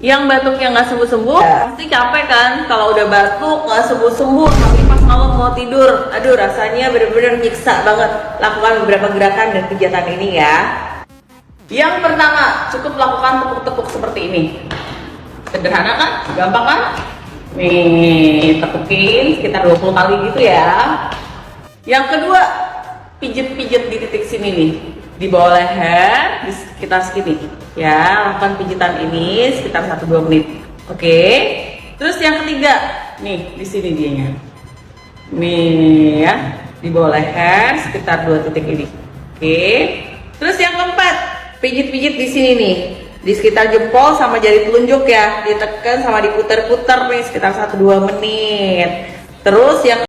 Yang batuknya nggak sembuh-sembuh, pasti capek kan? Kalau udah batuk nggak sembuh-sembuh, tapi pas malam mau tidur, aduh rasanya bener-bener nyiksa banget. Lakukan beberapa gerakan dan kegiatan ini ya. Yang pertama, cukup lakukan tepuk-tepuk seperti ini. Sederhana kan? Gampang kan? Nih, tepukin sekitar 20 kali gitu ya. Yang kedua, pijit-pijit di titik sini nih, di bawah leher, di sekitar sini ya. Lakukan pijitan ini sekitar 1-2 menit. Oke. Terus yang ketiga nih, di sini dianya nih ya, di bawah leher sekitar 2 titik ini. Oke. Terus yang keempat, pijit-pijit di sini nih, di sekitar jempol sama jari telunjuk ya, ditekan sama diputar-putar nih sekitar 1-2 menit. Terus yang